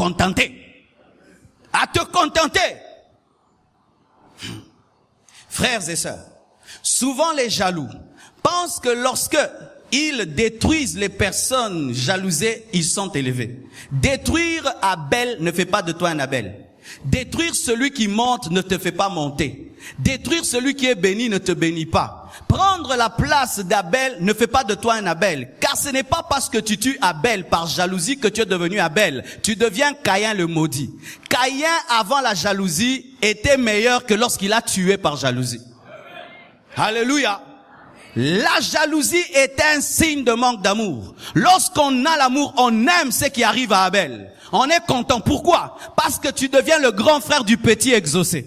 contenter. À te contenter. Frères et sœurs, souvent les jaloux pensent que lorsque ils détruisent les personnes jalousées, ils sont élevés. Détruire Abel ne fait pas de toi un Abel. Détruire celui qui monte ne te fait pas monter. Détruire celui qui est béni ne te bénit pas. Prendre la place d'Abel ne fait pas de toi un Abel. Car ce n'est pas parce que tu tues Abel par jalousie que tu es devenu Abel. Tu deviens Caïn le maudit. Caïn, avant la jalousie, était meilleur que lorsqu'il a tué par jalousie. Alléluia. La jalousie est un signe de manque d'amour. Lorsqu'on a l'amour, on aime ce qui arrive à Abel. On est content. Pourquoi? Parce que tu deviens le grand frère du petit exaucé.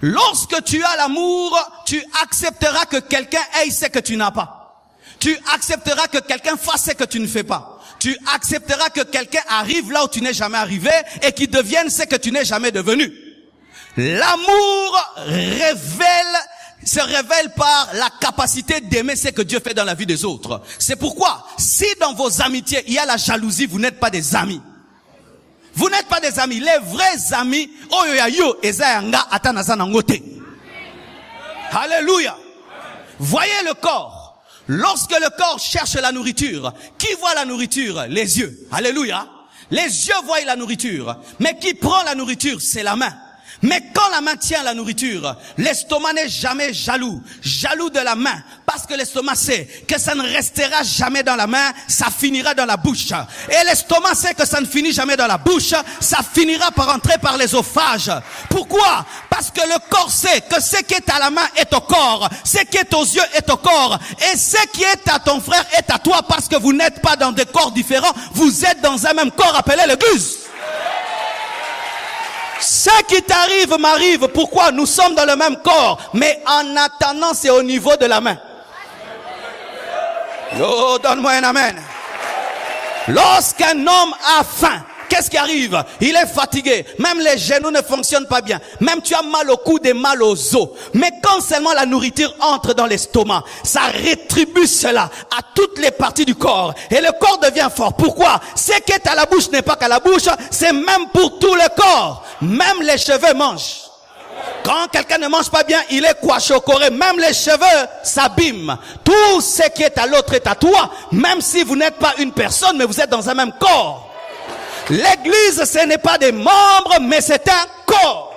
Lorsque tu as l'amour, tu accepteras que quelqu'un ait ce que tu n'as pas. Tu accepteras que quelqu'un fasse ce que tu ne fais pas. Tu accepteras que quelqu'un arrive là où tu n'es jamais arrivé et qu'il devienne ce que tu n'es jamais devenu. L'amour se révèle par la capacité d'aimer ce que Dieu fait dans la vie des autres. C'est pourquoi, si dans vos amitiés, il y a la jalousie, vous n'êtes pas des amis. Vous n'êtes pas des amis. Les vrais amis, alléluia. Voyez le corps. Lorsque le corps cherche la nourriture, qui voit la nourriture? Les yeux. Alléluia. Les yeux voient la nourriture. Mais qui prend la nourriture? C'est la main. Mais quand la main tient la nourriture, l'estomac n'est jamais jaloux de la main, parce que l'estomac sait que ça ne restera jamais dans la main, ça finira dans la bouche. Et l'estomac sait que ça ne finit jamais dans la bouche, ça finira par entrer par l'ésophage. Pourquoi? Parce que le corps sait que ce qui est à la main est au corps, ce qui est aux yeux est au corps, et ce qui est à ton frère est à toi, parce que vous n'êtes pas dans des corps différents, vous êtes dans un même corps appelé l'église. Ce qui t'arrive m'arrive. Pourquoi? Nous sommes dans le même corps. Mais en attendant, c'est au niveau de la main. Oh, donne-moi un amen. Lorsqu'un homme a faim, qu'est-ce qui arrive? Il est fatigué. Même les genoux ne fonctionnent pas bien. Même tu as mal au coude et mal aux os. Mais quand seulement la nourriture entre dans l'estomac, ça rétribue cela à toutes les parties du corps. Et le corps devient fort. Pourquoi? Ce qui est à la bouche n'est pas qu'à la bouche. C'est même pour tout le corps. Même les cheveux mangent. Quand quelqu'un ne mange pas bien, il est quachocoré. Même les cheveux s'abîment. Tout ce qui est à l'autre est à toi. Même si vous n'êtes pas une personne, mais vous êtes dans un même corps. L'église, ce n'est pas des membres, mais c'est un corps.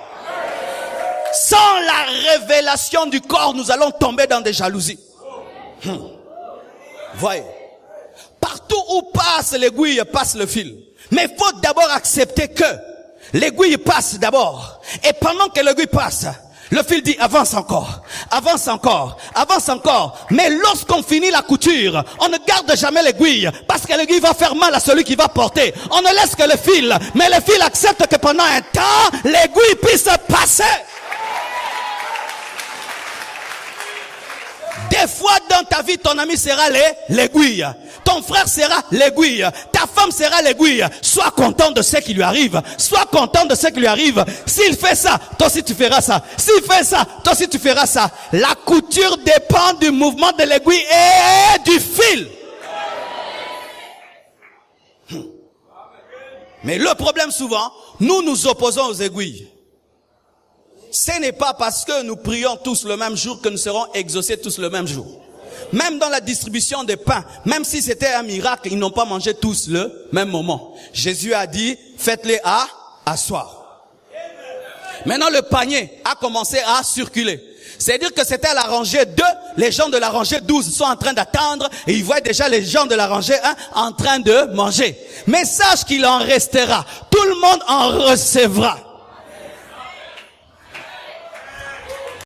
Sans la révélation du corps, nous allons tomber dans des jalousies. Voyez. Partout où passe l'aiguille, passe le fil. Mais il faut d'abord accepter que l'aiguille passe d'abord. Et pendant que l'aiguille passe, le fil dit avance encore, avance encore, avance encore. Mais lorsqu'on finit la couture, on ne garde jamais l'aiguille, parce que l'aiguille va faire mal à celui qui va porter. On ne laisse que le fil, mais le fil accepte que pendant un temps, l'aiguille puisse passer. Des fois dans ta vie, ton ami sera l'aiguille. Ton frère sera l'aiguille. Ta femme sera l'aiguille. Sois content de ce qui lui arrive. Sois content de ce qui lui arrive. S'il fait ça, toi aussi tu feras ça. S'il fait ça, toi aussi tu feras ça. La couture dépend du mouvement de l'aiguille et du fil. Mais le problème souvent, nous nous opposons aux aiguilles. Ce n'est pas parce que nous prions tous le même jour que nous serons exaucés tous le même jour. Même dans la distribution des pains, même si c'était un miracle, ils n'ont pas mangé tous le même moment. Jésus a dit, faites-les asseoir. Maintenant, le panier a commencé à circuler. C'est-à-dire que c'était à la rangée 2, les gens de la rangée 12 sont en train d'attendre et ils voient déjà les gens de la rangée 1 en train de manger. Mais sache qu'il en restera. Tout le monde en recevra.